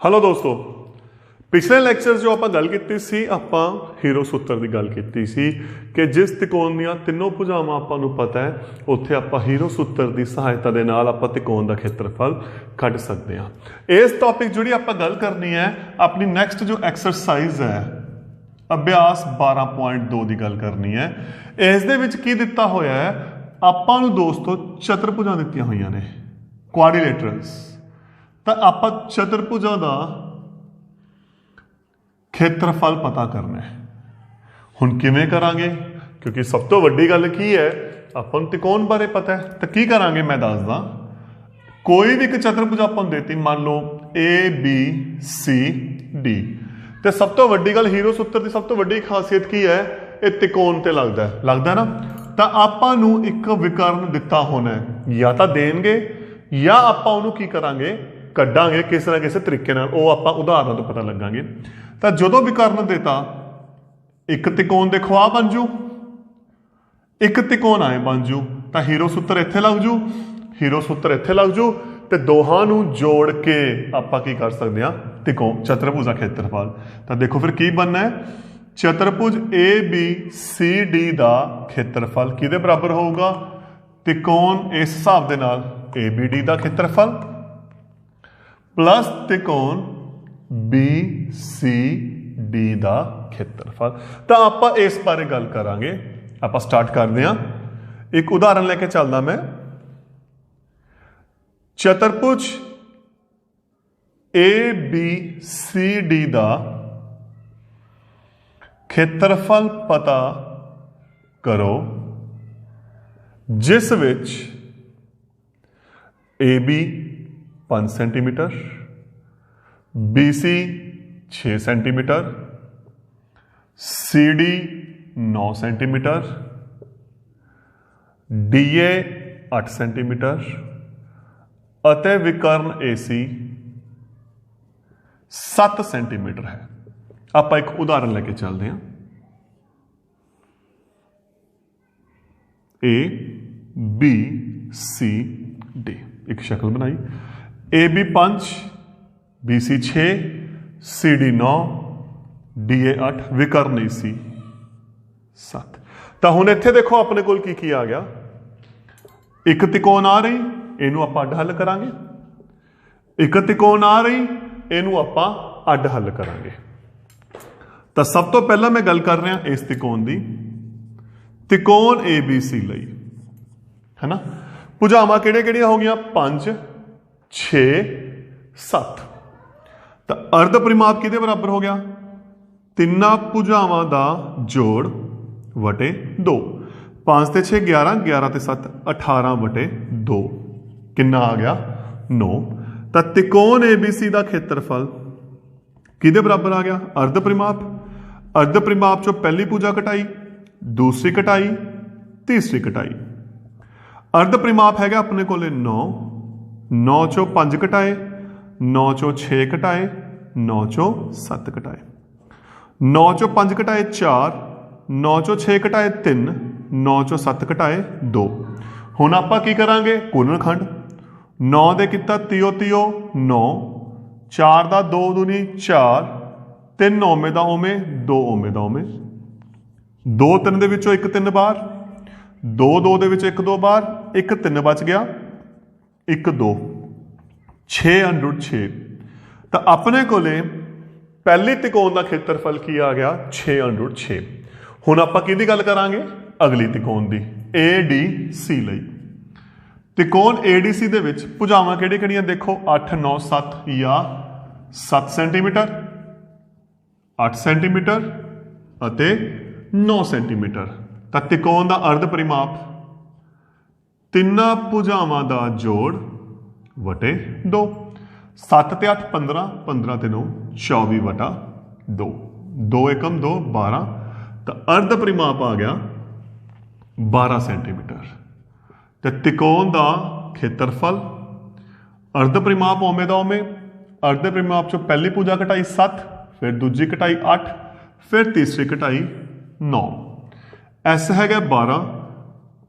Hello दोस्तों, पिछले lecture जो ਆਪਾਂ ਗੱਲ ਕੀਤੀ ਸੀ ਆਪਾਂ ਹੀਰੋ ਸੂਤਰ ਦੀ ਗੱਲ ਕੀਤੀ ਸੀ ਕਿ ਜਿਸ ਤਿਕੋਣ ਦੀਆਂ ਤਿੰਨੋਂ ਭੁਜਾਵਾਂ ਆਪਾਂ ਨੂੰ ਪਤਾ ਹੈ ਉੱਥੇ ਆਪਾਂ ਹੀਰੋ ਸੂਤਰ ਦੀ ਸਹਾਇਤਾ ਦੇ ਨਾਲ ਆਪਾਂ ਤਿਕੋਣ ਦਾ ਖੇਤਰਫਲ ਕੱਢ ਸਕਦੇ ਹਾਂ। ਇਸ ਟੌਪਿਕ ਜਿਹੜੀ ਆਪਾਂ ਗੱਲ ਕਰਨੀ ਹੈ ਆਪਣੀ ਨੈਕਸਟ ਜੋ ਐਕਸਰਸਾਈਜ਼ ਹੈ ਅਭਿਆਸ 12.2 ਦੀ ਗੱਲ ਕਰਨੀ ਹੈ। ਇਸ ਦੇ ਵਿੱਚ ਕੀ ਦਿੱਤਾ ਹੋਇਆ ਹੈ ਆਪਾਂ ਨੂੰ ਦੋਸਤੋ ਚਤੁਰਭੁਜਾਂ ਦਿੱਤੀਆਂ ਹੋਈਆਂ ਨੇ ਕੁਆਡਰੀਲੇਟਰਲਸ। ਤਾਂ ਆਪਾਂ ਚਤੁਰਭੁਜਾਂ ਦਾ ਖੇਤਰਫਲ ਪਤਾ ਕਰਨਾ ਹੈ। ਹੁਣ ਕਿਵੇਂ ਕਰਾਂਗੇ ਕਿਉਂਕਿ ਸਭ ਤੋਂ ਵੱਡੀ ਗੱਲ ਕੀ ਹੈ ਆਪਾਂ ਨੂੰ ਤਿਕੋਣ ਬਾਰੇ ਪਤਾ ਹੈ। ਤਾਂ ਕੀ ਕਰਾਂਗੇ ਮੈਂ ਦੱਸਦਾ। ਕੋਈ ਵੀ ਇੱਕ ਚਤੁਰਭੁਜ ਆਪਾਂ ਨੂੰ ਦੇਤੀ ਮੰਨ ਲਓ ABCD ਤੇ ਸਭ ਤੋਂ ਵੱਡੀ ਗੱਲ ਹੀਰੋ ਸੂਤਰ ਦੀ ਸਭ ਤੋਂ ਵੱਡੀ ਖਾਸੀਅਤ ਕੀ ਹੈ ਇਹ ਤਿਕੋਣ ਤੇ ਲੱਗਦਾ ਨਾ। ਤਾਂ ਆਪਾਂ ਨੂੰ ਇੱਕ ਵਿਕਰਨ ਦਿੱਤਾ ਹੋਣਾ ਹੈ ਜਾਂ ਤਾਂ ਦੇਣਗੇ ਜਾਂ ਆਪਾਂ ਉਹਨੂੰ ਕੀ ਕਰਾਂਗੇ ਕੱਢਾਂਗੇ ਕਿਸੇ ਨਾ ਕਿਸੇ ਤਰੀਕੇ ਨਾਲ। ਉਹ ਆਪਾਂ ਉਦਾਹਰਨ ਤੋਂ ਪਤਾ ਲੱਗਾਂਗੇ। ਤਾਂ ਜਦੋਂ ਵਿਕਰਨ ਦੇਤਾ ਇੱਕ ਤਿਕੋਣ ਦੇਖੋ ਆ ਬਣ ਜੂ ਇੱਕ ਤਿਕੋਣ ਆਏ ਬਣ ਜੂ ਤਾਂ ਹੀਰੋ ਸੂਤਰ ਇੱਥੇ ਲੱਗ ਜੂ ਹੀਰੋ ਸੂਤਰ ਇੱਥੇ ਲੱਗ ਜੂ ਤੇ ਦੋਹਾਂ ਨੂੰ ਜੋੜ ਕੇ ਆਪਾਂ ਕੀ ਕਰ ਸਕਦੇ ਹਾਂ ਤਿਕੋਣ ਚਤੁਰਭੁਜ ਦਾ ਖੇਤਰਫਲ। ਤਾਂ ਦੇਖੋ ਫਿਰ ਕੀ ਬਣਨਾ ਹੈ ਚਤੁਰਭੁਜ ABCD ਦਾ ਖੇਤਰਫਲ ਕਿਹਦੇ ਬਰਾਬਰ ਹੋਊਗਾ ਤਿਕੋਣ ਇਸ ਹਿਸਾਬ ਦੇ ਨਾਲ ABD ਦਾ ਖੇਤਰਫਲ प्लस त्रिकोण BCD ਦਾ ਖੇਤਰਫਲ। ਤਾਂ ਆਪਾਂ ਇਸ ਬਾਰੇ ਗੱਲ ਕਰਾਂਗੇ। ਆਪਾਂ ਸਟਾਰਟ ਕਰਦੇ ਹਾਂ। ਇੱਕ ਉਦਾਹਰਨ ਲੈ ਕੇ ਚੱਲਦਾ ਮੈਂ। ਚਤੁਰਭੁਜ ABCD ਦਾ ਖੇਤਰਫਲ ਪਤਾ ਕਰੋ ਜਿਸ ਵਿੱਚ AB 5 centimetre BC 6 centimetre CD 9 centimetre DA 8 centimetre ਅਤੇ ਵਿਕਰਨ AC 7 सेंटीमीटर है। ਆਪਾਂ ਇੱਕ ਉਦਾਹਰਨ ਲੈ ਕੇ ਚੱਲਦੇ ਹਾਂ। ABCD ਇੱਕ ਸ਼ਕਲ ਬਣਾਈ AB 5 BC 6 CD 9 DA 8 ਵਿਕਰਨ AC 7। ਤਾਂ ਹੁਣ ਇੱਥੇ ਦੇਖੋ ਆਪਣੇ ਕੋਲ ਕੀ ਆ ਗਿਆ ਇੱਕ ਤਿਕੋਣ ਆ ਰਹੀ ਇਹਨੂੰ ਆਪਾਂ ਅੱਡ ਹੱਲ ਕਰਾਂਗੇ ਇੱਕ ਤਿਕੋਣ ਆ ਰਹੀ ਇਹਨੂੰ ਆਪਾਂ ਅੱਡ ਹੱਲ ਕਰਾਂਗੇ। ਤਾਂ ਸਭ ਤੋਂ ਪਹਿਲਾਂ ਮੈਂ ਗੱਲ ਕਰ ਰਿਹਾ ਇਸ ਤਿਕੋਣ ਦੀ ਤਿਕੋਣ ABC ਲਈ ਹੈ ਨਾ। ਭੁਜਾਵਾਂ ਕਿਹੜੀਆਂ ਹੋ ਗਈਆਂ 5 6 7। ਤਾਂ ਅਰਧ ਪਰਿਮਾਪ ਕਿਹਦੇ ਬਰਾਬਰ ਹੋ ਗਿਆ ਤਿੰਨਾਂ ਭੁਜਾਵਾਂ ਦਾ ਜੋੜ ਵਟੇ 2। 5 ਤੇ 6 11 11 ਤੇ 7 18 ਵਟੇ 2 ਕਿੰਨਾ ਆ ਗਿਆ 9। ਤਾਂ ਤਿਕੋਣ ABC ਦਾ ਖੇਤਰਫਲ ਕਿਹਦੇ ਬਰਾਬਰ ਆ ਗਿਆ ਅਰਧ ਪਰਿਮਾਪ। ਅਰਧ ਪਰਿਮਾਪ ਚੋਂ ਪਹਿਲੀ ਭੁਜਾ ਘਟਾਈ ਦੂਸਰੀ ਘਟਾਈ ਤੀਸਰੀ ਘਟਾਈ। ਅਰਧ ਪਰਿਮਾਪ ਹੈਗਾ ਆਪਣੇ ਕੋਲੇ 9 9 ਚੋਂ 5 ਘਟਾਏ 9 ਚੋਂ 6 ਘਟਾਏ 9 ਚੋਂ 7 ਘਟਾਏ 9 ਚੋਂ 5 ਘਟਾਏ 4 9 ਚੋਂ 6 ਘਟਾਏ 3 9 ਚੋਂ 7 ਘਟਾਏ 2। ਹੁਣ ਆਪਾਂ ਕੀ ਕਰਾਂਗੇ ਗੁਣਨਖੰਡ 9 ਦੇ ਕੀਤਾ ਤਿਓ 9 4 ਦਾ 2 ਦੂਣੀ 4 3 ਓਵੇਂ ਦਾ ਓਵੇਂ 2 ਓਵੇਂ ਦਾ ਓਵੇਂ 2 3 ਦੇ ਵਿੱਚੋਂ 1 3 ਬਾਹਰ 2 2 ਦੇ ਵਿੱਚ 1 2 ਬਾਹਰ 1 3 ਬਚ ਗਿਆ 1 2 6 ਤਾਂ ਆਪਣੇ ਕੋਲੇ ਪਹਿਲੀ ਤਿਕੋਣ ਦਾ ਖੇਤਰਫਲ ਕੀ ਆ ਗਿਆ 6 ਹੁਣ ਆਪਾਂ ਕਿਹਦੀ ਗੱਲ ਕਰਾਂਗੇ ਅਗਲੀ ਤਿਕੋਣ ਦੀ ADC ਲਈ। ਤਿਕੋਣ ADC ਦੇ ਵਿੱਚ ਭੁਜਾਵਾਂ ਕਿਹੜੀਆਂ ਦੇਖੋ 8 9 7 ਜਾਂ 7 ਸੈਂਟੀਮੀਟਰ 8 ਸੈਂਟੀਮੀਟਰ ਅਤੇ 9 ਸੈਂਟੀਮੀਟਰ। ਤਾਂ ਤਿਕੋਣ ਦਾ ਅਰਧ ਪਰਿਮਾਪ ਤਿੰਨਾਂ ਭੁਜਾਵਾਂ ਦਾ ਜੋੜ ਵਟੇ 2। 7 ਤੇ 8 15 15 ਤੇ 9 24 ਵਟਾ 2 2 ਏਕਮ 2 12। ਤਾਂ ਅਰਧ ਪਰਿਮਾਪ ਆ ਗਿਆ 12 ਸੈਂਟੀਮੀਟਰ। ਤੇ ਤਿਕੋਣ ਦਾ ਖੇਤਰਫਲ ਅਰਧ ਪਰਿਮਾਪ ਓਵੇਂ ਦਾ ਓਵੇਂ ਅਰਧ ਪਰਿਮਾਪ ਚੋਂ ਪਹਿਲੀ ਭੁਜਾ ਘਟਾਈ 7 ਫਿਰ ਦੂਜੀ ਘਟਾਈ 8 ਫਿਰ ਤੀਸਰੀ ਘਟਾਈ 9। ਐਸ ਹੈਗਾ 12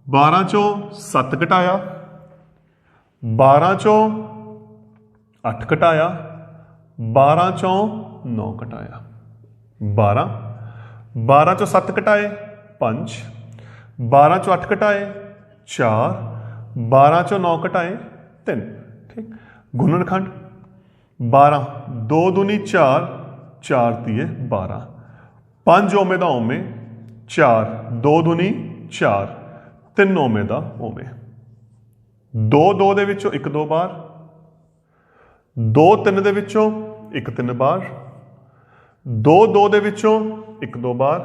12 ਚੋਂ 7 ਘਟਾਇਆ 12 ਚੋਂ 8 ਘਟਾਇਆ 12 चों 9 कटाया 12, 12 चों 7 कटाए 5, 12 चों 8 कटाए 4, 12 चों 9 कटाए 3। ठीक, गुणनखंड 12 2 दूनी 4, 4 तीए 12, 5 ओमे दा ओमे 4, 2 दूनी 4, 3 ओमे दा ओमे, 2 2 दे विचों 1 2 बार, 2 3 दे विचों 1 3 बार, 2 2 दे विचों 1 2 बार,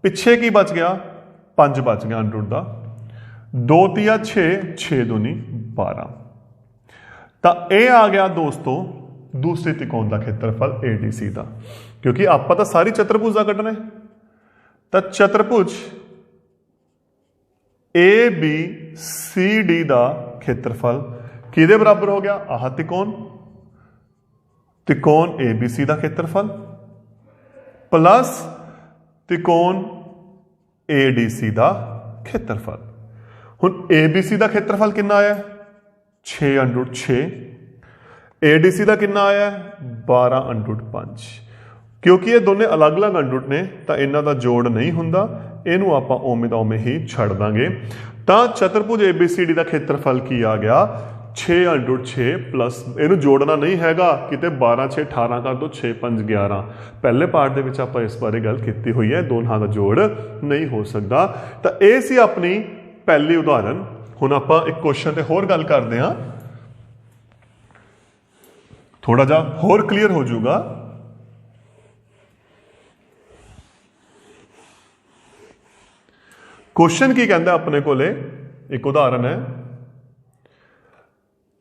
पिछे की बच गया 5 बच गया अंडर दा, 2 तिया 6, 6 दूनी 12। तो यह आ गया दोस्तों दूसरे त्रिकोण का खेत्रफल एडीसी का, क्योंकि आप तो सारी चतुर्भुज का कढ़ना है। तो चतुर्भुज ए बी सी डी का खेत्रफल किहदे बराबर हो गया? आह त्रिकोण, त्रिकोण ए बी सी का खेत्रफल प्लस त्रिकोण ए डी सी का खेत्रफल। हुण ए बी सी का खेत्रफल कितना आया? 6 अंडर 6। ए डी सी का कितना आया? 12 अंडर 5। क्योंकि ये दोनों अलग अलग अंडर ने तो इन्हों का जोड़ नहीं हुंदा, इनू आप ओमे दा ओमे ही छड़ देंगे। तो चतुर्भुज ए बी सी डी का खेत्रफल की आ गया 6 अंडर 6 प्लस इनू जोड़ना नहीं हैगा किते 12 6 18 कर दो, 6 5 11। पहले पार्ट के आप इस बारे गल की हुई है, दोनों का जोड़ नहीं हो सकता। तो यह सी अपनी पहली उदाहरण। हुण आप एक क्वेश्चन ते होर गल करते हैं, थोड़ा जा होर क्लीयर हो जाऊगा। क्वेश्चन की कहता अपने को एक उदाहरण है,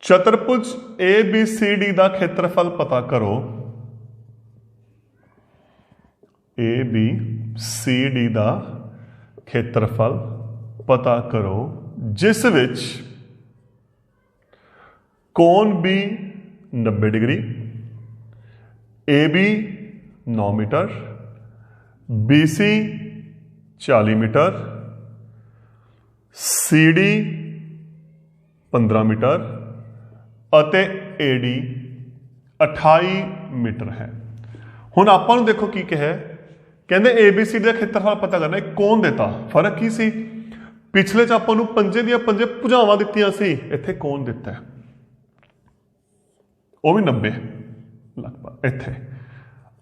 चतुर्भुज ए बी सी डी का खेत्रफल पता करो। ए बी सी डी का खेत्रफल पता करो जिस विच कोण B 90 degree, A B 9 meter, B C 40 meter, C D 15 meter अते ए डी 28 मीटर है। हुण आपां नूं देखो की कहे, कहंदे ए बी सी डी का खेत्रफल पता करना। कौन देता? फर्क की सी? पिछले च आपां नूं पंजे दियां पंजे भुजावां दित्तियां सी, इत्थे कौन दिता है? वो भी 90 लगभग। इत्थे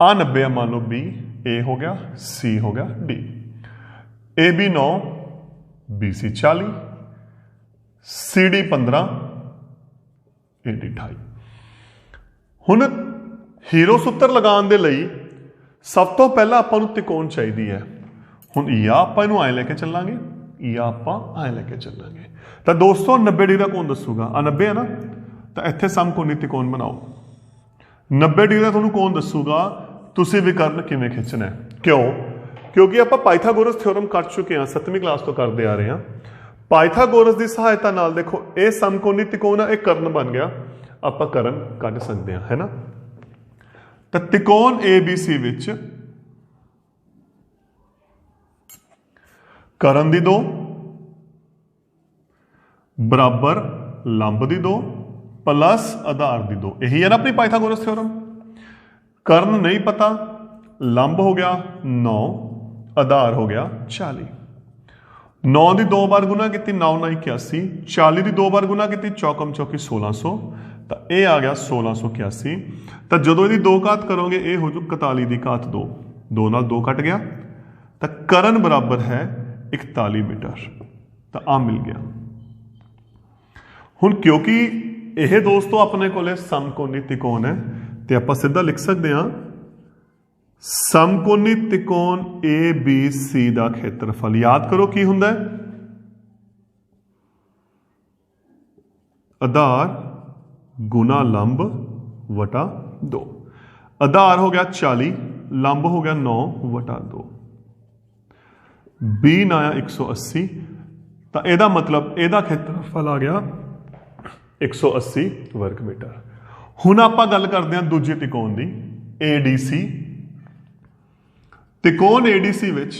आ 90 मान लो बी, ए हो गया, सी हो गया, D. A B 9, B C 40, C D 15, A D 28। हुण हीरो सूत्र लगाने दे लई सब तो पहला आपां नूं त्रिकोण चाहिदी है। हुण या आपां इहनूं आए लैके चलांगे या आपां आए लैके चलांगे। तो दोस्तों 90 डिग्री का कौन दसूगा? 90 है ना, तो इत्थे समकोणी त्रिकोण बनाओ। 90 डिग्री का तुहानूं कौन दसूगा तुसीं विकर्ण किवें खिंचना है? क्यों? क्योंकि आप पाइथागोरस थ्योरम कर चुके हैं, 7वीं क्लास तो करते आ रहे हैं। पाइथागोरस की सहायता नाल देखो ये समकोणी त्रिकोण है, एक कर्ण बन गया, आप कर्ण कढ़ सकते हैं, है ना। तो त्रिकोण ए बी सी विच कर्ण दी 2 बराबर लंब दी 2 प्लस आधार दी 2, यही है ना अपनी पाइथागोरस थ्योरम। कर्ण नहीं पता, लंब हो गया 9, आधार हो गया 40। 9 की 2 बार गुना की 9 9 81, 40 की 2 बार गुना की चौकम चौकी 1600, तो यह आ गया 1681। तो जो यदि 2 घात करोगे ये हो जू 41 की घात 2, 2 नाल 2 कट गया, तो कर्ण बराबर है 41 मीटर। तो आ मिल गया। हुण क्योंकि यह दोस्तों अपने को समकोणी त्रिकोण है, तो आप सीधा लिख सकते हैं समकोणी त्रिकोण ए बी सी का खेत्रफल। याद करो की हुंदा है? आधार गुना लंब वटा 2। आधार हो गया 40, लंब हो गया 9 वटा 2, बी ना आया 180। तो यदा मतलब यदा खेत्रफल आ गया 180 वर्ग मीटर। हुण आपां गल करते हैं दूजे त्रिकोण की, ए डी सी। त्रिकोण ए डी सी विच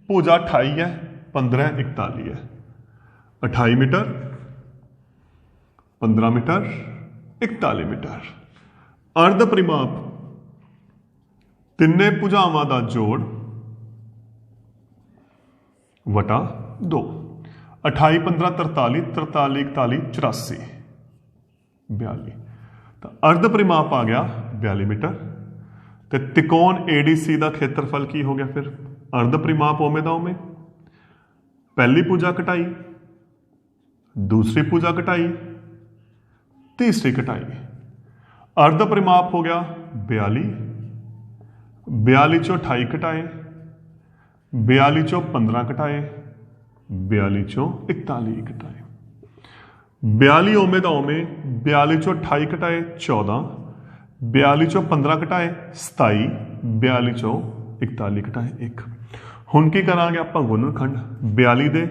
भुजा 28 है, 15 41 है, 28 मीटर, 15 मीटर, 41 मीटर। अर्ध परिमाप ਤਿੰਨੇ ਭੁਜਾਵਾਂ ਦਾ ਜੋੜ ਵਟਾ 2। 28 15 43 43 41 84 42। ਤਾਂ ਅਰਧ ਪਰਿਮਾਪ ਆ ਗਿਆ 42 ਮੀਟਰ। ਤੇ ਤਿਕੋਣ ADC ਦਾ ਖੇਤਰਫਲ ਕੀ ਹੋ ਗਿਆ ਫਿਰ? ਅਰਧ ਪਰਿਮਾਪ ਉਵੇਂ ਦਾ ਉਵੇਂ, ਪਹਿਲੀ ਭੁਜਾ ਘਟਾਈ, दूसरी भुजा घटाई, तीसरी घटाई, अर्ध परिमाप हो गया 42। 42 चो 28 घटाए, 42 चो 15 घटाए, 42 चो 41 घटाए, 42 ओमे दा ओमे, 42 चो 28 घटाए 14, 42 चो 15 घटाए 27, 42 चो 41 घटाए 1। हुण की करांगे आपां गुणनखंड। 42 दे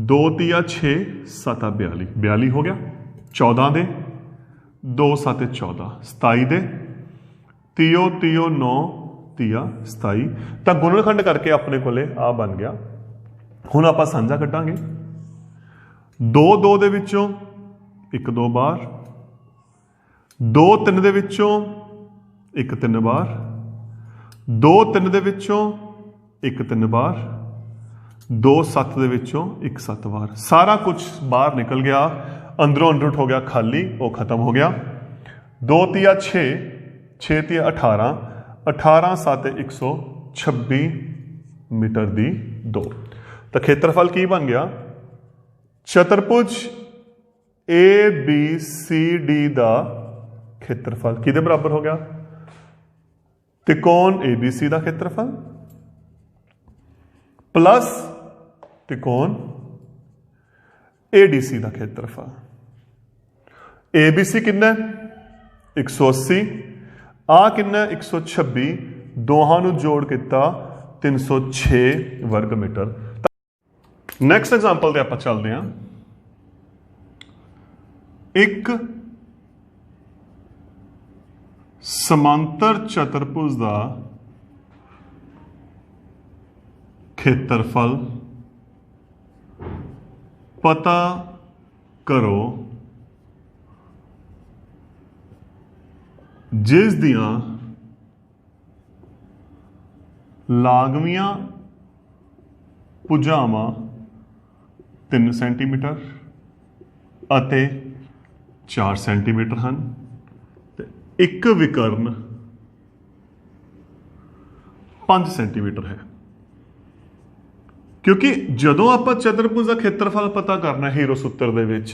2 तिया 6 7 42, 42 हो गया। 14 दे 2 7 14, 27 दे तीओ तीओ 9 तिया 27। तो गुणनखंड करके अपने कोले आ बन गया। हुण आपां साझा कटांगे। 2 2 दे विचों 1 2 बार, 2 3 दे विचों 1 3 बार, 2 3 दे विचों 1 3 बार, 2 7 दे विचों 1 7 बार। सारा कुछ बाहर निकल गया, अंदरों अंदर हो गया खाली, वो खत्म हो गया। 2 तिया 6, 6 तिया 18, 18 7 126 मीटर दी 2। तो खेत्रफल की बन गया? चतुर्भुज ABCD का खेत्रफल किहदे बराबर हो गया? त्रिकोण ABC का खेत्रफल प्लस त्रिकोण ADC का खेत्रफल। ABC कितना 180, आ कितना 126, दोहां नूं जोड़ किता 306 वर्ग मीटर। नैक्सट एग्जाम्पल ते आपां चलदे हां। एक समांतर चतुर्भुज का खेत्रफल पता करो जिस दियां लागवियां भुजावां 3 सेंटीमीटर ਅਤੇ 4 सेंटीमीटर हैं, एक विकर्ण 5 सेंटीमीटर है। क्योंकि जदों आप चतुर्भुज का खेत्रफल पता करना हीरो सूत्र दे विच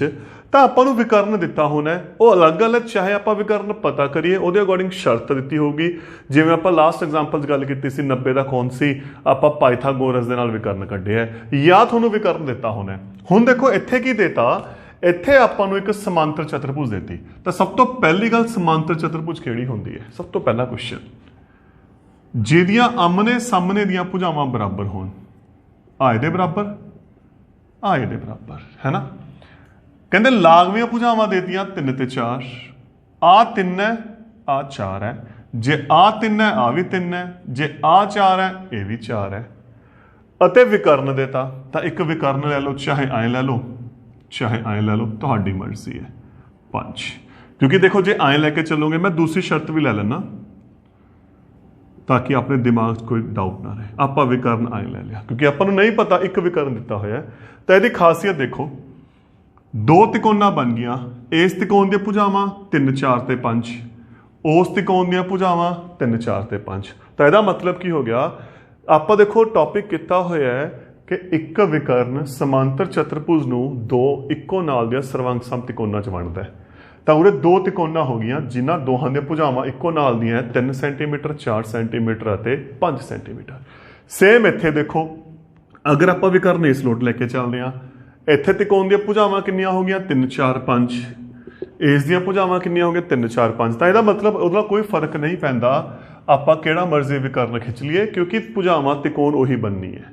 तां आपां नूं विकर्ण दिता होना है, वो अलग अलग चाहे आप विकर्ण पता करिए उहदे अकॉर्डिंग शर्त दी होगी। जिवें आपां लास्ट एग्जाम्पल गल कीती सी 90 का कौन सी, आपां पाइथागोरस दे नाल विकर्ण कढिया है, या तुहानूं विकर्ण दिता होना है। हुण देखो इत्थे की देता, इत्थे आपां नूं एक समांतर चतुर्भुज देती। तो सब तो पहली गल समांतर चतुर्भुज किहड़ी हुंदी है? सब तो पहला क्वेश्चन जिहदियां आमने सामने दियां भुजावां बराबर होण, आ इहदे बराबर, आ इहदे बराबर, है ना। कहंदे लागवियां भुजावां देतियां 3 ते 4, आ 3 है, आ 4 है, जे आ 3 है आ भी 3 है, जे आ 4 है ये भी 4 है, अते विकर्ण देता तो एक विकर्ण ले लो, चाहे आए ले लो चाहे आए ले लो, तुहाडी मर्जी है 5। क्योंकि देखो जे आए लैके चलोगे, मैं दूसरी शर्त भी ले लेना ताकि अपने दिमाग कोई डाउट ना रहे। आप विकर्ण आए ले लिया क्योंकि आपको नहीं पता एक विकर्ण दिता होया है। तो यदि खासियत देखो, 2 त्रिकोणा बन गया, इस त्रिकोण दी भुजावां 3 4 ते 5, उस त्रिकोण दी भुजावां 3 4 ते 5। तो यदा मतलब की हो गया, आप देखो टॉपिक किता होया है कि एक विकर्ण समांतर चतुर्भुज नूं 2 इक्को नाल दियां सर्वांग सम त्रिकोणां च वंडदा है। तो उरे 2 त्रिकोणा हो गई जिन्हां दोहां दी भुजावां इक्को नाल दियां 3 सेंटीमीटर 4 सेंटीमीटर अते 5 सेंटीमीटर। सेम इत्थे देखो, अगर आप विकर्ण इस लोट लैके चलते हैं, इत्थे त्रिकोण दी भुजावां कितनियां हो गई 3 4 5, इस दियां भुजावां कितनियां हो गई 3 4 5। तो इसदा मतलब उसदा कोई फर्क नहीं पैंदा, आपां किहड़ा मर्जी विकर्ण खिंच लीए क्योंकि भुजावां त्रिकोण उही बननी है।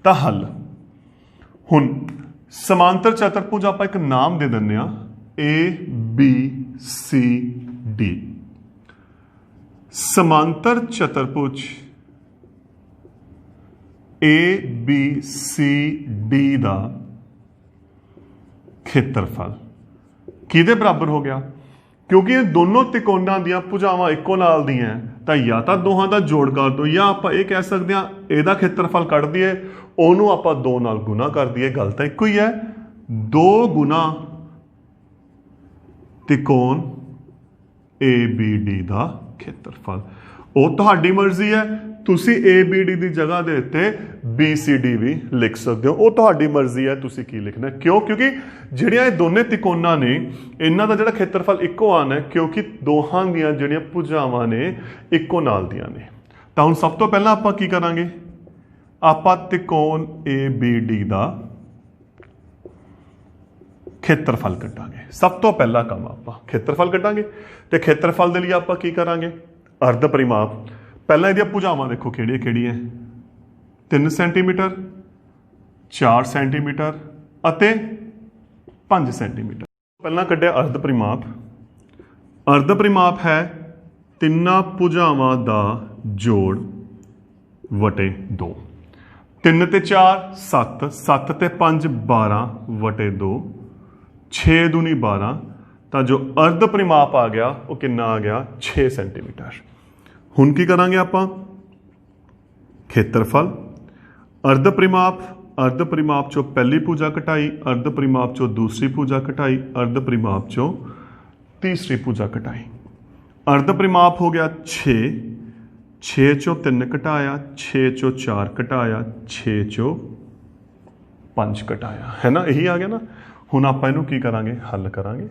तो हल हुण समांतर चतुर्भुज आपां एक नाम दे दिंदे हां ABCD। समांतर चतुर्भुज ABCD का खेत्रफल किहदे बराबर हो गया? क्योंकि ये दोनों त्रिकोणां ਦੀਆਂ ਭੁਜਾਵਾਂ ਇੱਕੋ ਨਾਲ ਦੀਆਂ ਤਾਂ ਜਾਂ ਤਾਂ ਦੋਹਾਂ ਦਾ ਜੋੜ ਕਰ ਦਿਓ ਜਾਂ ਆਪਾਂ ਇਹ ਕਹਿ ਸਕਦੇ ਹਾਂ ਇਹਦਾ ਖੇਤਰਫਲ ਕੱਢ ਦਈਏ ਉਹਨੂੰ ਆਪਾਂ 2 ਨਾਲ ਗੁਣਾ ਕਰ ਦਈਏ। ਗੱਲ ਤਾਂ ਇੱਕੋ ਹੀ ਹੈ। 2 ਗੁਣਾ त्रिकोण ABD ਦਾ ਖੇਤਰਫਲ। ਉਹ ਤੁਹਾਡੀ ਮਰਜ਼ੀ ਹੈ, ਤੁਸੀਂ ABD ਦੀ ਜਗ੍ਹਾ ਦੇ ਉੱਤੇ BCD ਵੀ ਲਿਖ ਸਕਦੇ ਹੋ, ਉਹ ਤੁਹਾਡੀ ਮਰਜ਼ੀ ਹੈ ਤੁਸੀਂ ਕੀ ਲਿਖਣਾ। ਕਿਉਂ? ਕਿਉਂਕਿ ਜਿਹੜੀਆਂ ਇਹ ਦੋਨੇ ਤਿਕੋਣਾਂ ਨੇ ਇਹਨਾਂ ਦਾ ਜਿਹੜਾ ਖੇਤਰਫਲ ਇੱਕੋ ਆਉਣਾ ਹੈ, ਕਿਉਂਕਿ ਦੋਹਾਂ ਦੀਆਂ ਜਿਹੜੀਆਂ ਭੁਜਾਵਾਂ ਨੇ ਇੱਕੋ ਨਾਲ ਦੀਆਂ ਨੇ। ਤਾਂ ਹੁਣ ਸਭ ਤੋਂ ਪਹਿਲਾਂ ਆਪਾਂ ਕੀ ਕਰਾਂਗੇ, ਆਪਾਂ ਤਿਕੋਣ ABD ਦਾ ਖੇਤਰਫਲ ਕੱਢਾਂਗੇ। ਸਭ ਤੋਂ ਪਹਿਲਾ ਕੰਮ ਆਪਾਂ ਖੇਤਰਫਲ ਕੱਢਾਂਗੇ ਤੇ ਖੇਤਰਫਲ ਦੇ ਲਈ ਆਪਾਂ ਕੀ ਕਰਾਂਗੇ, ਅਰਧ ਪਰਿਮਾਪ। ਪਹਿਲਾਂ ਇਹਦੀਆਂ ਭੁਜਾਵਾਂ ਦੇਖੋ ਕਿਹੜੀਆਂ ਕਿਹੜੀਆਂ, 3 ਸੈਂਟੀਮੀਟਰ, 4 ਸੈਂਟੀਮੀਟਰ ਅਤੇ 5 ਸੈਂਟੀਮੀਟਰ। ਪਹਿਲਾਂ ਕੱਢਿਆ ਅਰਧ ਪਰਿਮਾਪ। ਅਰਧ ਪਰਿਮਾਪ ਹੈ ਤਿੰਨਾਂ ਭੁਜਾਵਾਂ ਦਾ ਜੋੜ ਵਟੇ 2। 3 ਤੇ 4 7, 7 ਤੇ 5 12 ਵਟੇ 2, 6 दूनी 12। ਤਾਂ ਜੋ ਅਰਧ ਪਰਿਮਾਪ ਆ ਗਿਆ ਉਹ ਕਿੰਨਾ ਆ ਗਿਆ, 6 ਸੈਂਟੀਮੀਟਰ। ਹੁਣ ਕੀ ਕਰਾਂਗੇ ਆਪਾਂ, ਖੇਤਰਫਲ ਅਰਧ ਪਰਿਮਾਪ, ਅਰਧ ਪਰਿਮਾਪ ਚੋਂ ਪਹਿਲੀ ਭੁਜਾ ਘਟਾਈ, ਅਰਧ ਪਰਿਮਾਪ ਚੋਂ ਦੂਸਰੀ ਭੁਜਾ ਘਟਾਈ, ਅਰਧ ਪਰਿਮਾਪ ਚੋਂ ਤੀਸਰੀ ਭੁਜਾ ਘਟਾਈ। ਅਰਧ ਪਰਿਮਾਪ ਹੋ ਗਿਆ 6, 6 ਚੋਂ 3 ਘਟਾਇਆ, 6 ਚੋਂ 4 ਘਟਾਇਆ, 6 ਚੋਂ 5 ਘਟਾਇਆ, ਹੈ ਨਾ, ਇਹੀ ਆ ਗਿਆ ਨਾ। ਹੁਣ ਆਪਾਂ ਇਹਨੂੰ ਕੀ ਕਰਾਂਗੇ, ਹੱਲ ਕਰਾਂਗੇ।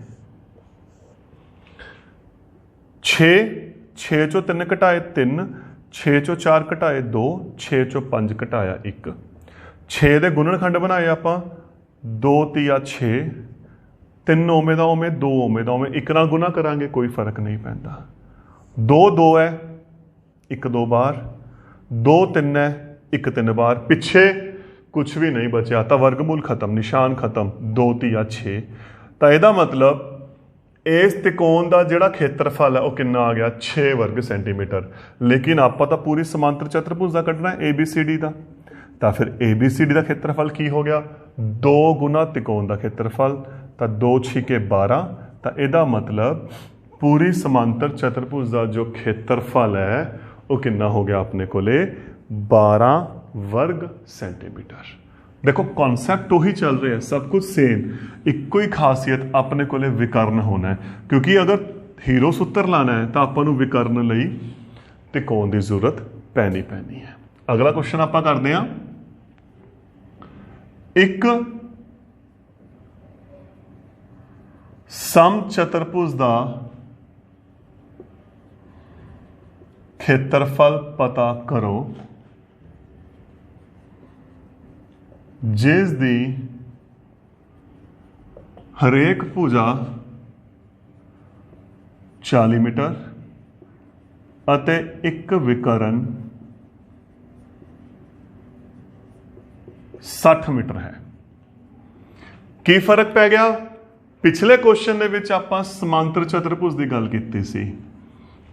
6 ਚੋਂ 3 ਘਟਾਏ 3, 6 ਚੋਂ 4 ਘਟਾਏ 2, 6 ਚੋਂ 5 ਘਟਾਇਆ 1। 6 ਦੇ ਗੁਣਨਖੰਡ ਬਣਾਏ ਆਪਾਂ 2 ਤੀਆ 6, 3 ਓਵੇਂ ਦਾ ਓਵੇਂ, 2 ਓਵੇਂ ਦਾ ਓਵੇਂ, 1 ਨਾਲ ਗੁਣਾ ਕਰਾਂਗੇ ਕੋਈ ਫਰਕ ਨਹੀਂ ਪੈਂਦਾ। 2 2 ਹੈ, 1 2 ਬਾਰ, 2 3 है, 1 3 बार, पिछे कुछ भी नहीं बचा, तो वर्गमूल खत्म, निशान खत्म, 2 ਤੀਆ 6। ਤਾਂ ਇਹਦਾ ਮਤਲਬ ਇਸ ਤਿਕੋਣ ਦਾ ਜਿਹੜਾ ਖੇਤਰਫਲ ਹੈ ਉਹ ਕਿੰਨਾ ਆ ਗਿਆ, 6 ਵਰਗ ਸੈਂਟੀਮੀਟਰ। ਲੇਕਿਨ ਆਪਾਂ ਤਾਂ ਪੂਰੀ ਸਮਾਂਤਰ ਚਤੁਰਭੁਜ ਦਾ ਕੱਢਣਾ ਹੈ, ABCD ਦਾ। ਤਾਂ ਫਿਰ ABCD ਦਾ ਖੇਤਰਫਲ ਕੀ ਹੋ ਗਿਆ, 2 ਗੁਣਾ ਤਿਕੋਣ ਦਾ ਖੇਤਰਫਲ। ਤਾਂ 2 ਛਿਕੇ 12। ਤਾਂ ਇਹਦਾ ਮਤਲਬ ਪੂਰੀ ਸਮਾਂਤਰ ਚਤੁਰਭੁਜ ਦਾ ਜੋ ਖੇਤਰਫਲ ਹੈ ਉਹ ਕਿੰਨਾ ਹੋ ਗਿਆ ਆਪਣੇ ਕੋਲੇ, 12 वर्ग सेंटीमीटर। देखो कॉन्सैप्ट तो ही चल रहे हैं, सब कुछ सेम, इक्को ही खासियत अपने कोले विकर्ण होना है। क्योंकि अगर हीरो सूत्र लाना है तो आपां नूं विकर्ण लई त्रिकोण की जरूरत पैनी है। अगला क्वेश्चन आपां करदे हां, एक सम चतुर्भुज का खेत्रफल पता करो जिस दी हरेक भुजा 40 मीटर अते एक विकर्ण 60 मीटर है। की फर्क पै गया, पिछले क्वेश्चन दे विच आपां समांतर चतुर्भुज की गल कीती सी,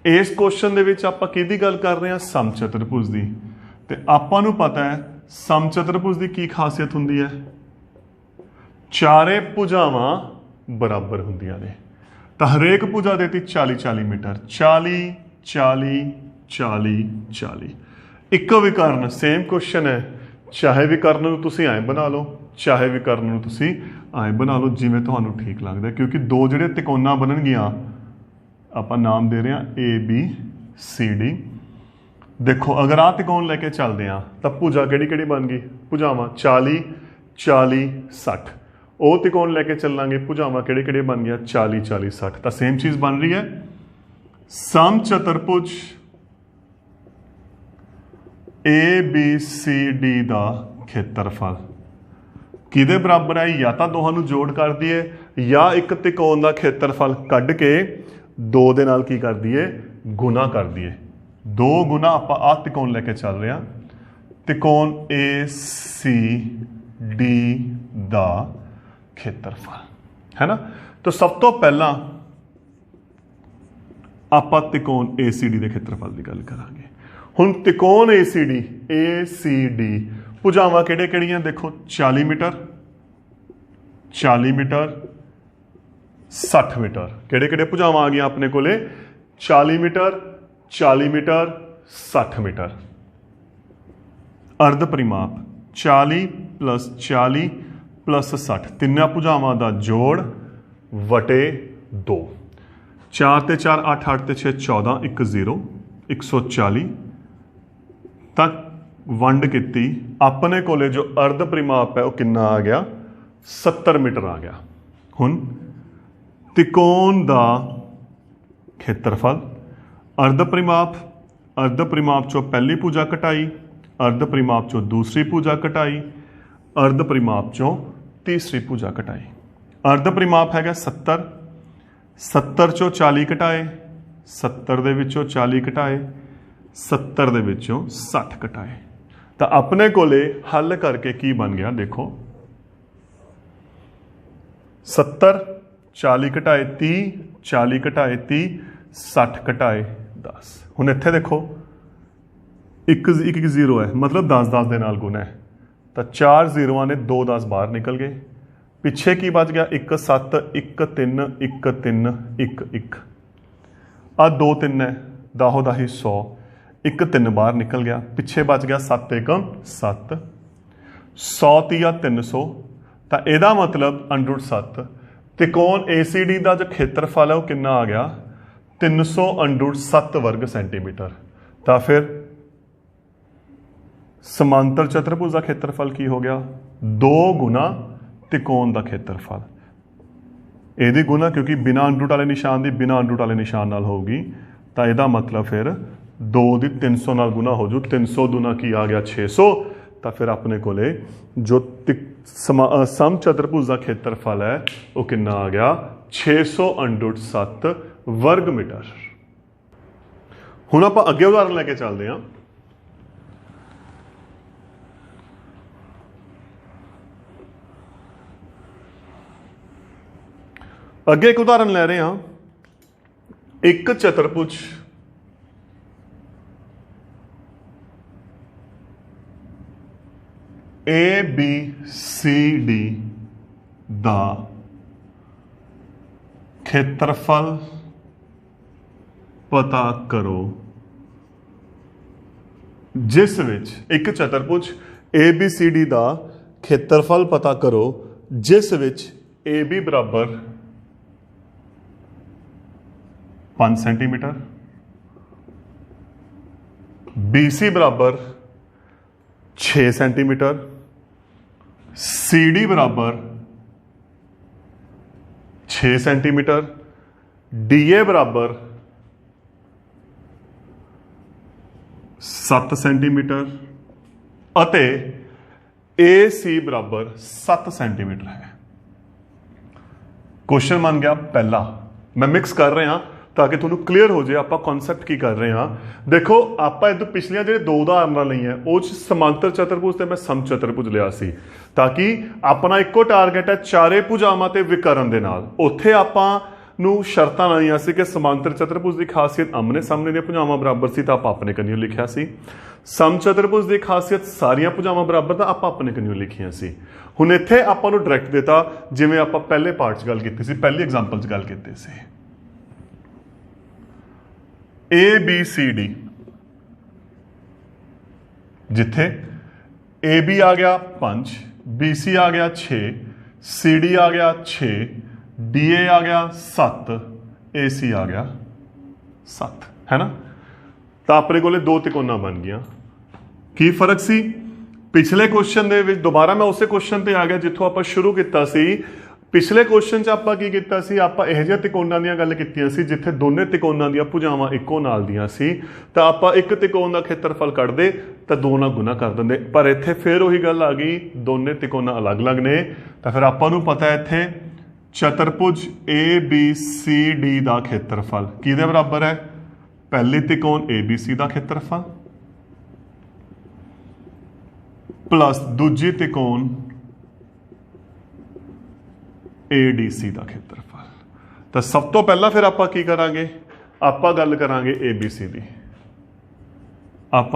इस क्वेश्चन दे विच आपां किहदी गल कर रहे हैं, सम चतुर्भुज की। ते आपां नूं पता है सम चतुर्भुज की की खासियत हुंदी है, चारे भुजावां बराबर हुंदियां ने। तो हरेक भुजा देती 40 40 मीटर, 40 40 40 40। एक विकर्ण, सेम क्वेश्चन है, चाहे विकर्ण नूं तुसीं ऐ बना लो, चाहे विकर्ण नूं तुसीं ऐ बना लो, जिवें तुहानूं ठीक लगदा है। क्योंकि दो जिहड़े त्रिकोणां बनणगीਆਂ आपां नाम दे रहे हैं ABCD। देखो अगर आ त्रिकोण लैके चलते हैं तो भुजा किहड़ी बन गई, भुजावां 40 40 60। वो त्रिकोण लैके चलांगे, भुजावां किहड़ी बन गया 40 40 60। तो सेम चीज़ बन रही है, सम चतुर्भुज ABCD का खेत्रफल किहदे बराबर है, या तो दोहां नूं जोड़ कर दिए या एक त्रिकोण का खेत्रफल कढ़ के 2 दे नाल की कर दिए, गुना कर दिए। 2 गुना आप आ त्रिकोण लैके चल रहे हैं, त्रिकोण ACD का खेत्रफल है ना। तो सब तो पहला आप त्रिकोण ACD के खेत्रफल की गल करांगे। हुण त्रिकोण ACD भुजावां किहड़ियां देखो, 40 मीटर 40 मीटर 60 मीटर। किहड़े किहड़े भुजावां आ गई अपने कोले 40 मीटर 40 मीटर 60 मीटर। अर्ध परिमाप 40 + 40 + 60 तिन्ना भुजावां दा जोड़ वटे 2। 4 ते 4 8 8 ते 6 14 1 0 140 तक वंड की अपने कोले जो अर्ध परिमाप है वह कितना आ गया 70 मीटर आ गया। हुण त्रिकोण दा खेत्रफल अर्ध परिमाप चो पहली भुजा घटाई अर्ध परिमाप चो दूसरी भुजा घटाई अर्ध परिमाप चो तीसरी भुजा घटाई। अर्ध परिमाप है 70 70 चो 40 घटाए 70 दे विचों 40 घटाए 70 दे विचों 60 घटाए तो अपने कोले हल करके की बन गया देखो 70 40 घटाए 30 40 घटाए 30 60 घटाए 10। हुण इत्थे देखो एक जीरो है मतलब 10 10 के नाल गुना है तो 4 जीरोआं ने 2 10 बाहर निकल गए। पिछे की बच गया 1 7 1 3 1 3 1 1 आ 2 3 है 10 10 100 1 3 बाहर निकल गया। पिछे बच गया 7 1 7 100 30 300 तो यदा मतलब √7 त्रिकोण ACD का जो खेत्रफल है वह कितना आ गया 300 √7 वर्ग सेंटीमीटर। तो फिर समांतर चतुर्भुज का खेत्रफल की हो गया 2 गुना त्रिकोण का खेत्रफल। यदि गुना क्योंकि बिना √ वाले निशान की बिना √ वाले निशान नाल होगी तो यदा मतलब फिर 2 दी 300 नाल गुना हो जू 300 दूना की आ गया 600 तो फिर अपने कोले जो सम चतुर्भुज का खेत्रफल है वो कितना आ गया 600 √7 वर्ग मीटर। हुण आपां अगे उदाहरण लैके चलते हैं। अगे एक उदाहरण ले रहे हैं एक चतुर्भुज ABCD दा खेत्रफल पता करो जिस विच एक चतुर्भुज ABCD दा खेत्रफल पता करो जिस विच AB बराबर 5 सेंटीमीटर BC बराबर 6 सेंटीमीटर CD बराबर 6 सेंटीमीटर DA बराबर 7 सेंटीमीटर अते AC बराबर 7 सेंटीमीटर है। क्वेश्चन बन गया पहला मैं मिक्स कर रहा ताकि तुहानू क्लीयर हो जाए आप कॉन्सैप्ट की कर रहे हैं। देखो आप इधर पिछलियां जो 2 उदाहरण लईआं वो समांतर चतुर्भुज से मैं सम चतुर्भुज लिया सी ताकि अपना एको टारगेट है चारे भुजावां ते विकर्ण दे नाल। उत्थे आपां नू शर्तां लाईआं सी कि समांतर चतुर्भुज की खासियत आमने सामने दी भुजावां बराबर सी तां आपां अपने कन्नियों लिखिया सी। सम चतुर्भुज की खासियत सारियां भुजावां बराबर तां आपां अपने कन्नियों लिखियां सी। हुण इत्थे आपां नू डायरैक्ट देता जिवें आपां पहले पार्ट च गल कीती सी पहली एग्जाम्पल च गल कीती सी। ABCD जिथे AB आ गया 5 BC आ गया 6 CD आ गया 6 DA आ गया 7 AC आ गया 7 है ना। तो अपने कोले 2 त्रिकोणा बन गया। की फर्क सी पिछले क्वेश्चन दे विच दोबारा मैं उस क्वेश्चन पे आ गया जिथों आप शुरू किया सी। पिछले क्वेश्चन च आपां की कीता सी आपां इहो जिहे त्रिकोणां दी गल कीतियां सी जिथे दोने त्रिकोणां दी भुजावां इक्को नाल दियां सी तां आपां एक त्रिकोण दा खेत्रफल कढदे तां 2 नाल गुना कर दिंदे। पर इत्थे फिर उही गल आ गई दोने त्रिकोण अलग अलग ने तां फिर आपां नूं पता है इत्थे चतुर्भुज ABCD दा खेत्रफल किहदे बराबर है पहली त्रिकोण ABC दा खेत्रफल प्लस दूजी त्रिकोण ADC का खेत्रफल। तो सब तो पहला फिर आप की करांगे आप गल करांगे ABC की आप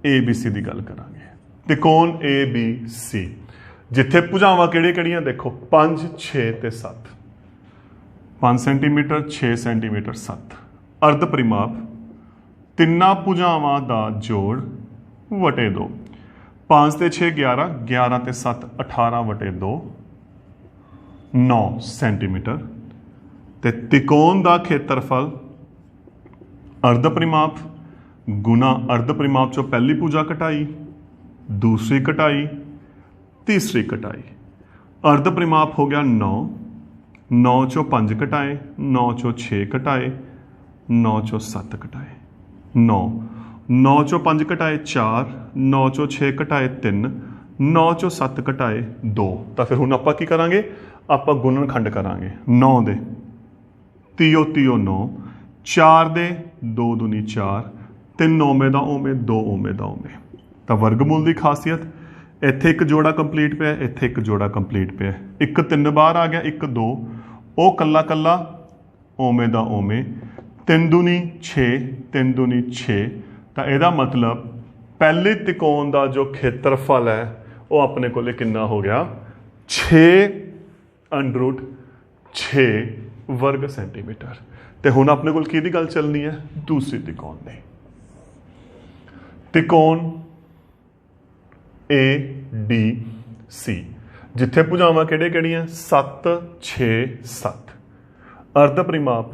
ABC की गल करांगे त्रिकोण ABC जिथे भुजावां किहड़ियां देखो 5 6 ते 7 5 ਸੈਂਟੀਮੀਟਰ 6 ਸੈਂਟੀਮੀਟਰ 7 ਅਰਧ ਪਰਿਮਾਪ ਤਿੰਨਾਂ ਭੁਜਾਵਾਂ ਦਾ ਜੋੜ ਵਟੇ 2 5 ਤੇ 6 11 11 ਤੇ 7 18 ਵਟੇ 2 9 ਸੈਂਟੀਮੀਟਰ ਤੇ ਤਿਕੋਣ ਦਾ ਖੇਤਰਫਲ ਅਰਧ ਪਰਿਮਾਪ ਗੁਣਾ ਅਰਧ ਪਰਿਮਾਪ ਚੋਂ ਪਹਿਲੀ ਭੁਜਾ ਘਟਾਈ दूसरी कटाई तीसरी कटाई अर्ध परिमाप हो गया 9 9 चो 5 कटाए 9 चो 6 कटाए 9 चो 7 कटाए 9 9 चो 5 कटाए 4 9 चो 6 कटाए 3 9 चो 7 कटाए 2 तो फिर हुण आपां की करांगे आपां गुणनखंड करांगे 9 दे तीओ 9 4 दे 2 दूनी 4 3 ओमे दा ओमे 2 ओमे दा ओमे ਤਾਂ ਵਰਗਮੂਲ ਦੀ ਖਾਸੀਅਤ ਇੱਥੇ ਇੱਕ ਜੋੜਾ ਕੰਪਲੀਟ ਪਿਆ ਇੱਥੇ ਇੱਕ ਜੋੜਾ ਕੰਪਲੀਟ ਪਿਆ ਇੱਕ 3 ਬਾਹਰ ਆ ਗਿਆ ਇੱਕ 2 ਉਹ ਕੱਲਾ ਕੱਲਾ ਓਵੇਂ ਦਾ ਓਵੇਂ 3 ਦੂਣੀ 6 3 ਦੂਣੀ 6 ਤਾਂ ਇਹਦਾ ਮਤਲਬ ਪਹਿਲੇ ਤਿਕੋਣ ਦਾ ਜੋ ਖੇਤਰਫਲ ਹੈ ਉਹ ਆਪਣੇ ਕੋਲੇ ਕਿੰਨਾ ਹੋ ਗਿਆ 6 ਅੰਡਰ 6 ਵਰਗ ਸੈਂਟੀਮੀਟਰ ਤੇ ਹੁਣ ਆਪਣੇ ਕੋਲ ਕਿਹਦੀ ਗੱਲ ਚੱਲਣੀ ਹੈ ਦੂਸਰੀ ਤਿਕੋਣ ਦੀ ਤਿਕੋਣ ADC ਜਿੱਥੇ ਭੁਜਾਵਾਂ ਕਿਹੜੀਆਂ 7 6 7 ਅਰਧ ਪਰਿਮਾਪ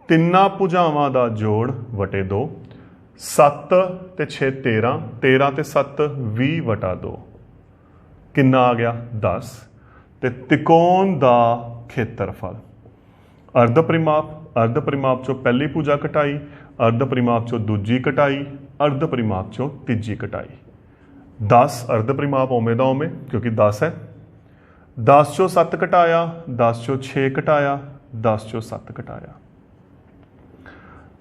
ਤਿੰਨਾਂ ਭੁਜਾਵਾਂ ਦਾ ਜੋੜ ਵਟੇ 2 7 ਤੇ 6 13 13 ਤੇ 7 20 ਵਟਾ 2 ਕਿੰਨਾ ਆ ਗਿਆ 10 ਤੇ ਤਿਕੋਣ ਦਾ ਖੇਤਰਫਲ ਅਰਧ ਪਰਿਮਾਪ ਚੋਂ ਪਹਿਲੀ ਭੁਜਾ ਘਟਾਈ ਅਰਧ ਪਰਿਮਾਪ ਚੋਂ ਦੂਜੀ ਘਟਾਈ ਅਰਧ ਪਰਿਮਾਪ ਚੋਂ ਤੀਜੀ ਘਟਾਈ 10 अर्ध परिमाप ओमे दा ओमे क्योंकि 10 है 10 चो 7 घटाया 10 चो 6 घटाया 10 चो 7 घटाया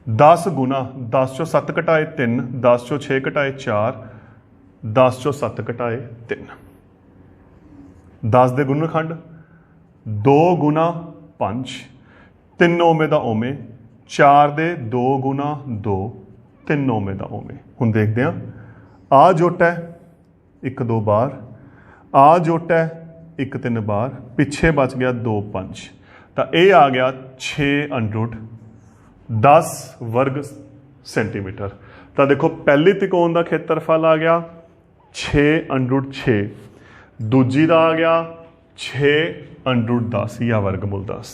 10 गुना 10 चो 7 घटाए 3 10 चो 6 घटाए 4 10 चो 7 घटाए 3 10 दे गुणनखंड 2 गुना 5 3 ओमे दा ओमे 4 दे 2 गुना 2 3 ओमे दा ओमे हुण देखते हैं आ जोटा है एक 2 बार आ जोटा है एक 3 बार पिछे बच गया 2 5 तो ये आ गया 6 अंडर 10 वर्ग सेंटीमीटर तो देखो पहली त्रिकोण का खेत्रफल आ गया 6 अंडर 6 दूजी का आ गया 6 अंडर 10 या वर्गमूल 10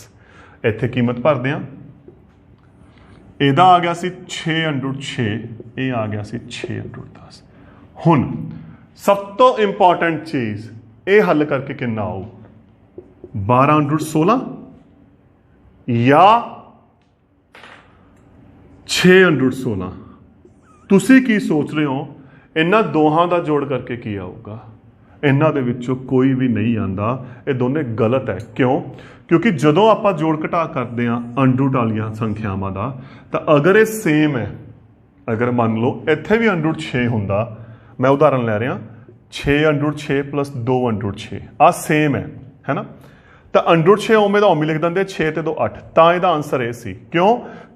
इत्थे कीमत भरते हैं ਇਹਦਾ आ गया सी 6 अंडर 6 ये आ गया सी 6 अंडर 10 हुण सब तो इंपॉर्टेंट चीज ये हल करके कितना आऊ 12 अंडर 16 या 6 अंडर 16 तुसी की सोच रहे हो इन्हां दोहां दा जोड़ करके की आऊगा इन्हां दे विचों कोई भी नहीं आंदा ये दोने गलत है क्यों क्योंकि जदों आपां जोड़ घटा करते हैं अंडर वालियां संख्यावां दा तां अगर ये सेम है अगर मान लो इत्थे भी अंडर 6 हुंदा मैं उदाहरण लै रहा 6 अंडर 6 प्लस 2 अंडर 6 आ सेम है ना तो अंडर 6 ओमे का ओमे लिख देंगे 6 ते 2 8 तो यदा आंसर ये सी क्यों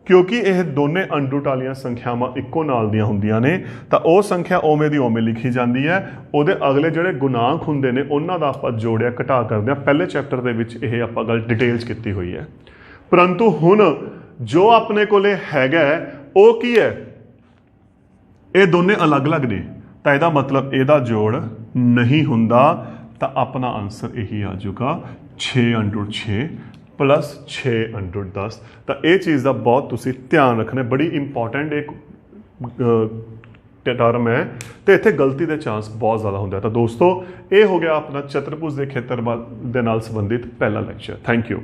क्योंकि यह दोने अंडर वालियां संख्यावां इक्को नाल दियां हुंदियां ने तो वह संख्या ओमे दी ओमे लिखी जाती है उहदे अगले जिहड़े गुणांक हुंदे ने उन्हां दा आपां जोड़िया घटा करदे हां पहले चैप्टर दे विच यह आपां गल डिटेल्स कीती हुई है परंतु हुण जो अपने कोले हैगा वह की है ये दोने अलग अलग ने तो यदा मतलब यदा जोड़ नहीं हुंदा तो अपना आंसर यही आ जाऊगा 6 अंडर 6 प्लस 6 अंडर 10 तो ये चीज़ का बहुत तुसी ध्यान रखना बड़ी इंपॉर्टेंट एक टर्म है तो इत्थे गलती के चांस बहुत ज़्यादा होंगे तो दोस्तों ये हो गया अपना चतुर्भुज के खेत्र दे नाल संबंधित पहला लैक्चर थैंक यू।